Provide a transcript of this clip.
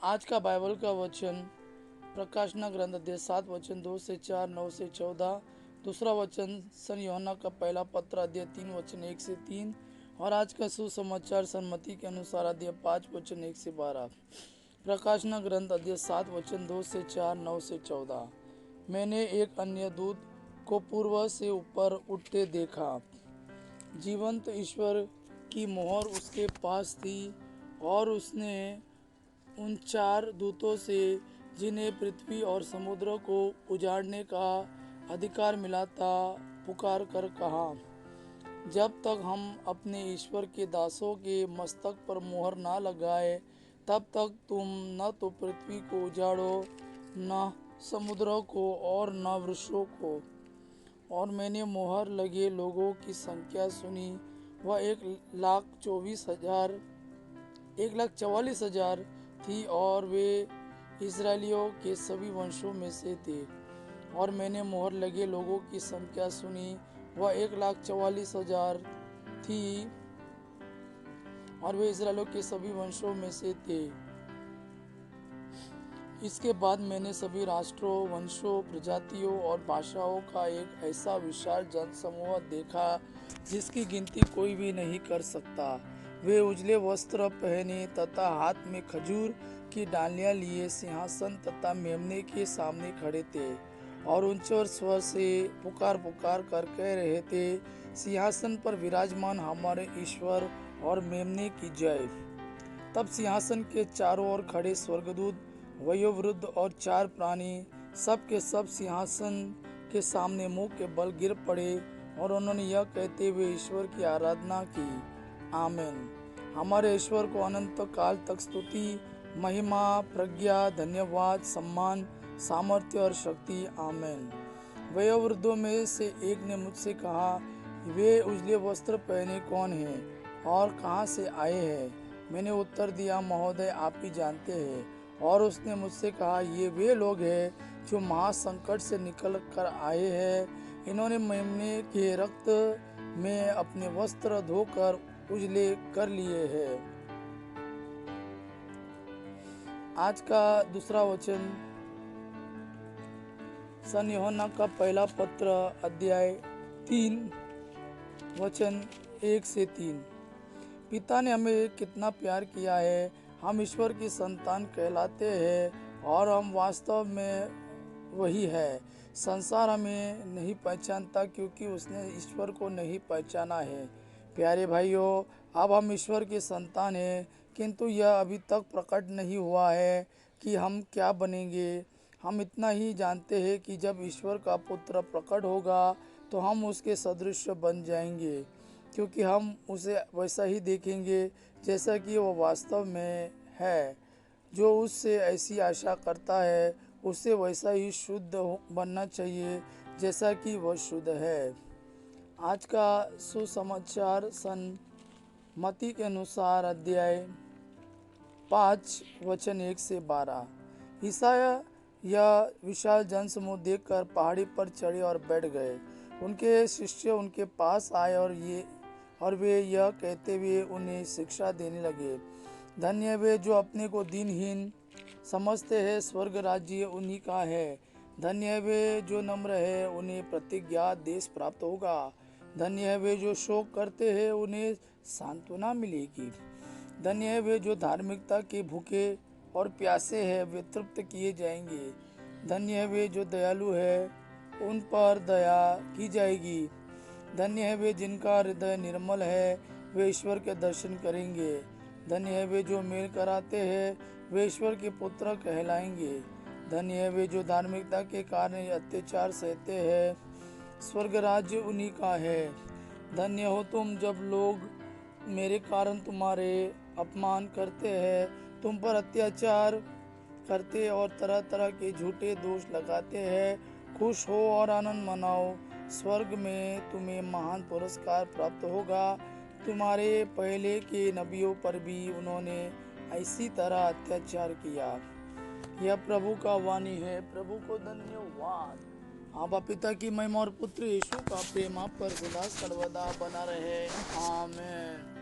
आज का बाइबल का वचन प्रकाशना ग्रंथ अध्याय 7 वचन 2 से 4, 9 से 14। दूसरा वचन सन यूहन्ना का पहला पत्र अध्याय 3 वचन 1 से 3। और आज का सुसमाचार सन्मति के अनुसार अध्याय 5 वचन 1 से 12। प्रकाशना ग्रंथ अध्याय 7 वचन 2 से 4, 9 से 14। मैंने एक अन्य दूत को पूर्व से ऊपर उठते देखा। जीवंत ईश्वर की मोहर उसके पास थी और उसने उन 4 दूतों से, जिन्हें पृथ्वी और समुद्र को उजाड़ने का अधिकार मिला था, पुकार कर कहा, जब तक हम अपने ईश्वर के दासों के मस्तक पर मोहर ना लगाए, तब तक तुम न तो पृथ्वी को उजाड़ो, न समुद्र को और न वृक्षों को। और मैंने मोहर लगे लोगों की संख्या सुनी। वह 1,44,000 थी और वे इजरायलियों के सभी वंशों में से थे। और मैंने मोहर लगे लोगों की संख्या सुनी। वह 1,44,000 थी और वे इजरायलियों के सभी वंशों में से थे। इसके बाद मैंने सभी राष्ट्रों, वंशों, प्रजातियों और भाषाओं का एक ऐसा विशाल जनसमूह देखा जिसकी गिनती कोई भी नहीं कर सकता। वे उजले वस्त्र पहने तथा हाथ में खजूर की डालियां लिए सिंहासन तथा मेमने के सामने खड़े थे और ऊंचे स्वर से पुकार पुकार कर कह रहे थे, सिंहासन पर विराजमान हमारे ईश्वर और मेमने की जय। तब सिंहासन के चारों ओर खड़े स्वर्गदूत, वयोवृद्ध और 4 प्राणी सब के सब सिंहासन के सामने मुंह के बल गिर पड़े और उन्होंने यह कहते हुए ईश्वर की आराधना की, आमीन। हमारे ईश्वर को अनंत काल तक स्तुति, महिमा, प्रज्ञा, धन्यवाद, सम्मान, सामर्थ्य और शक्ति, आमीन। वयोवृद्धों में से एक ने मुझसे कहा, वे उजले वस्त्र पहने कौन हैं और कहाँ से आए हैं? मैंने उत्तर दिया, महोदय आप ही जानते हैं। और उसने मुझसे कहा, ये वे लोग हैं जो महासंकट से निकल कर आए हैं। इन्होंने मेमने के रक्त में अपने वस्त्र धोकर उजले कर लिए हैं। आज का दूसरा वचन सन यूहन्ना का पहला पत्र अध्याय 3 वचन 1 से 3। पिता ने हमें कितना प्यार किया है, हम ईश्वर की संतान कहलाते हैं और हम वास्तव में वही है। संसार हमें नहीं पहचानता क्योंकि उसने ईश्वर को नहीं पहचाना है। प्यारे भाइयों, अब हम ईश्वर की संतान हैं, किंतु यह अभी तक प्रकट नहीं हुआ है कि हम क्या बनेंगे। हम इतना ही जानते हैं कि जब ईश्वर का पुत्र प्रकट होगा तो हम उसके सदृश बन जाएंगे, क्योंकि हम उसे वैसा ही देखेंगे जैसा कि वह वास्तव में है। जो उससे ऐसी आशा करता है उसे वैसा ही शुद्ध बनना चाहिए जैसा कि वह शुद्ध है। आज का सुसमाचार सन्मति के अनुसार अध्याय 5 वचन 1 से 12। ईसाया यह विशाल जनसमूह देखकर पहाड़ी पर चढ़े और बैठ गए। उनके शिष्य उनके पास आए और वे यह कहते हुए उन्हें शिक्षा देने लगे, धन्य वे जो अपने को दीनहीन समझते हैं, स्वर्ग राज्य उन्हीं का है। धन्य वे जो नम्र है, उन्हें प्रतिज्ञा देश प्राप्त होगा। धन्य है वे जो शोक करते हैं, उन्हें सांत्वना मिलेगी। धन्य है वे जो धार्मिकता के भूखे और प्यासे हैं, वे तृप्त किए जाएंगे। धन्य है वे जो दयालु है, उन पर दया की जाएगी। धन्य है वे जिनका हृदय निर्मल है, वे ईश्वर के दर्शन करेंगे। धन्य है वे जो मेल कराते हैं, वे ईश्वर के पुत्र कहलाएंगे। धन्य है वे जो धार्मिकता के कारण अत्याचार सहते हैं, स्वर्ग राज्य उन्हीं का है। धन्य हो तुम जब लोग मेरे कारण तुम्हारे अपमान करते हैं, तुम पर अत्याचार करते और तरह तरह के झूठे दोष लगाते हैं। खुश हो और आनंद मनाओ, स्वर्ग में तुम्हें महान पुरस्कार प्राप्त होगा। तुम्हारे पहले के नबियों पर भी उन्होंने इसी तरह अत्याचार किया। यह प्रभु का वाणी है। प्रभु को धन्यवाद। आबा पिता की महिमा और पुत्र यीशु का प्रेम आप पर सदा सर्वदा बना रहे, आमीन।